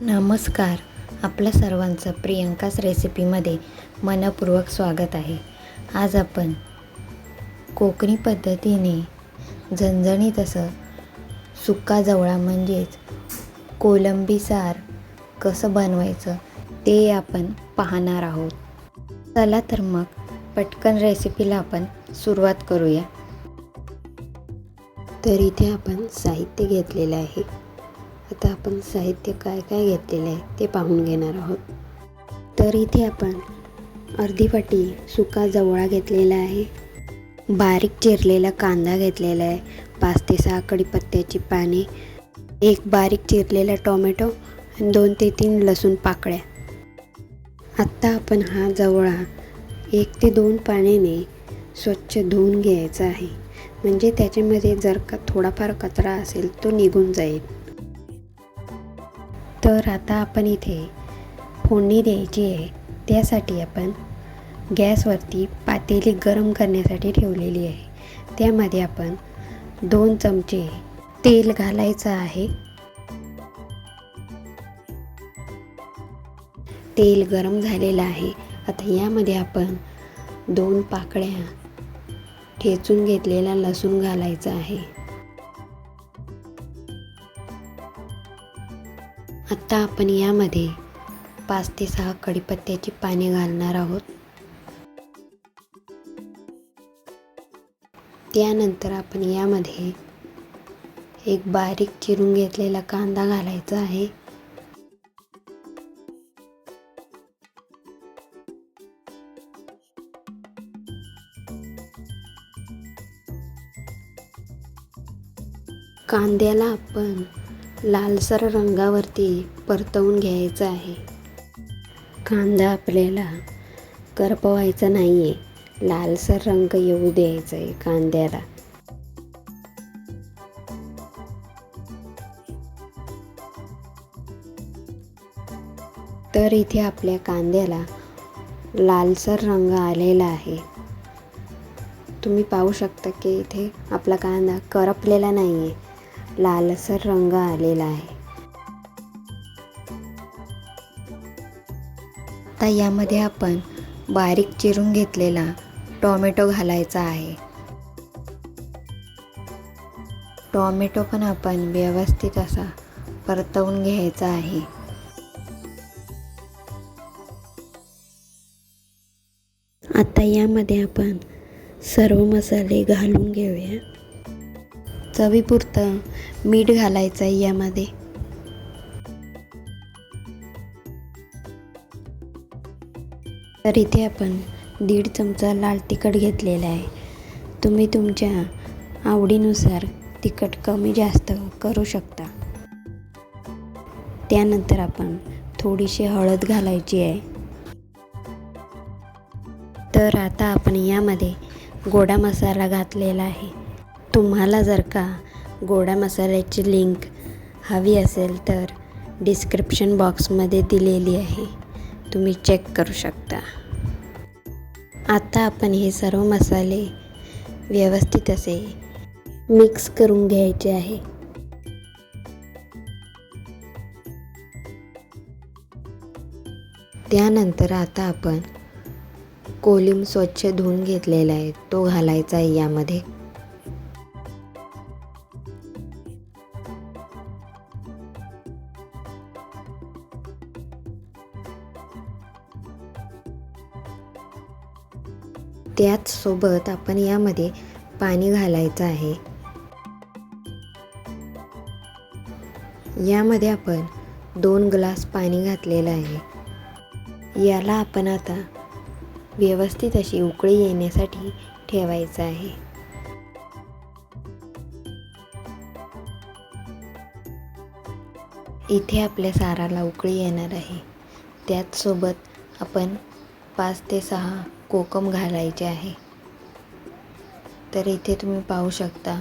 नमस्कार. आपल्या सर्वांचं प्रियंकाच रेसिपीमध्ये मनपूर्वक स्वागत आहे. आज आपण कोकणी पद्धतीने झणझणीत असं सुका जवळा म्हणजेच कोलंबी सार कसं बनवायचं ते आपण पाहणार आहोत. चला तर मग पटकन रेसिपीला आपण सुरुवात करूया. तर इथे आपण साहित्य घेतलेलं आहे. आता आपण साहित्य काय काय घेतलेलं आहे ते पाहून घेणार आहोत. तर इथे आपण अर्धी वाटी सुका जवळा घेतलेला आहे, बारीक चिरलेला कांदा घेतलेला आहे, 5 ते 6 कढीपत्त्याची पाने, एक बारीक चिरलेला टोमॅटो आणि 2 ते 3 लसूण पाकळ्या. आत्ता आपण हा जवळा 1 ते 2 पाण्याने स्वच्छ धुवून घ्यायचा आहे, म्हणजे त्याच्यामध्ये जर का थोडाफार कचरा असेल तो निघून जाईल. तर आता आपण इथे फोडणी द्यायची आहे. त्यासाठी आपण गॅसवरती पातेली गरम करण्यासाठी ठेवलेली आहे. त्यामध्ये आपण 2 चमचे तेल घालायचं आहे. तेल गरम झालेलं आहे. आता यामध्ये आपण 2 पाकळ्या ठेचून घेतलेला लसूण घालायचा आहे. आता आपण यामध्ये 5 ते 6 कढीपत्त्याची पाने घालणार आहोत. त्यानंतर आपण यामध्ये एक बारीक चिरून घेतलेला कांदा घालायचा आहे. कांद्याला आपण लालसर रंगावरती परतवून घ्यायचा आहे. कांदा आपल्याला करपवायचा नाही आहे, लालसर रंग येऊ द्यायचा आहे कांद्याला. तर इथे आपल्या कांद्याला लालसर रंग आलेला आहे. तुम्ही पाहू शकता की इथे आपला कांदा करपलेला नाही आहे, लालसर रंग आलेला आहे. आता यामध्ये आपण बारीक चिरून घेतलेला टोमॅटो घालायचा आहे. टोमॅटो पण आपण व्यवस्थित असा परतवून घ्यायचा आहे. आता यामध्ये आपण सर्व मसाले घालून घेऊया. चवीपुरतं मीठ घालायचं आहे यामध्ये. तर इथे आपण 1.5 चमचा लाल तिखट घेतलेला आहे. तुम्ही तुमच्या आवडीनुसार तिखट कमी जास्त करू शकता. त्यानंतर आपण थोडीशी हळद घालायची आहे. तर आता आपण यामध्ये गोडा मसाला घातलेला आहे. तुम्हाला जर का गोडा मसाल्याची लिंक हवी असेल तर डिस्क्रिप्शन बॉक्समध्ये दिलेली आहे, तुम्ही चेक करू शकता. आता आपण हे सर्व मसाले व्यवस्थित असे मिक्स करून घ्यायचे आहे. त्यानंतर आता आपण कोलंबी स्वच्छ धुवून घेतलेला आहे तो घालायचा आहे यामध्ये. त्याचसोबत आपण यामध्ये पाणी घालायचं आहे. यामध्ये आपण 2 ग्लास पाणी घातलेलं आहे. याला आपण आता व्यवस्थित अशी उकळी येण्यासाठी ठेवायचं आहे. इथे आपल्या साराला उकळी येणार आहे. त्याचसोबत आपण 5 ते 6 कोकम घालायचे आहे. तर इथे तुम्ही पाहू शकता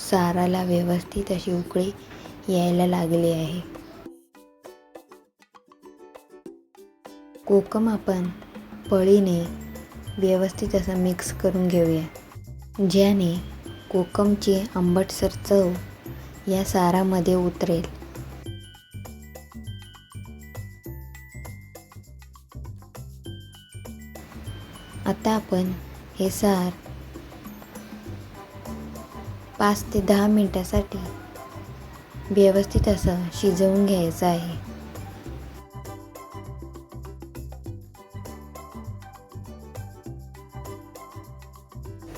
साराला व्यवस्थित अशी उकळी यायला लागली आहे. कोकम आपण पळीने व्यवस्थित असं मिक्स करून घेऊया, ज्याने कोकमची आंबटसर चव या सारामध्ये उतरेल. आता आपण हे सार 5 ते 10 मिनिटासाठी व्यवस्थित असं शिजवून घ्यायचं आहे.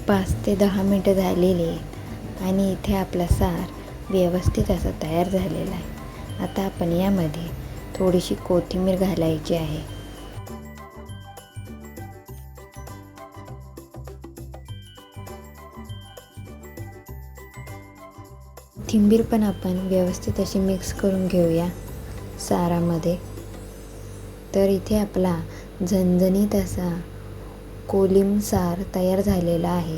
5 ते 10 मिनिटं झालेली आहेत आणि इथे आपला सार व्यवस्थित असा तयार झालेला आहे. आता आपण यामध्ये थोडीशी कोथिंबीर घालायची आहे. कोथिंबीर पण आपण व्यवस्थित अशी मिक्स करून घेऊया सारामध्ये. तर इथे आपला झणझणीत असा कोलिम सार तयार झालेला आहे.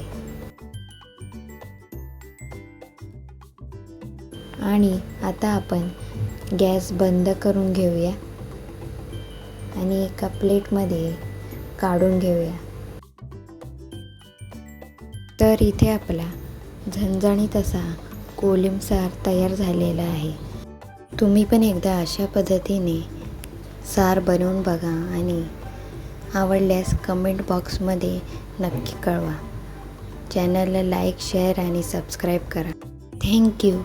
आणि आता आपण गॅस बंद करून घेऊया आणि एका प्लेटमध्ये काढून घेऊया. तर इथे आपला झणझणीत असा कोलिम सार तयार झालेला आहे. तुम्ही पण एकदा अशा पद्धतीने सार बनवून बघा आणि आवडल्यास कमेंट बॉक्समध्ये नक्की कळवा. चॅनलला लाईक, शेअर आणि सबस्क्राईब करा. थँक्यू.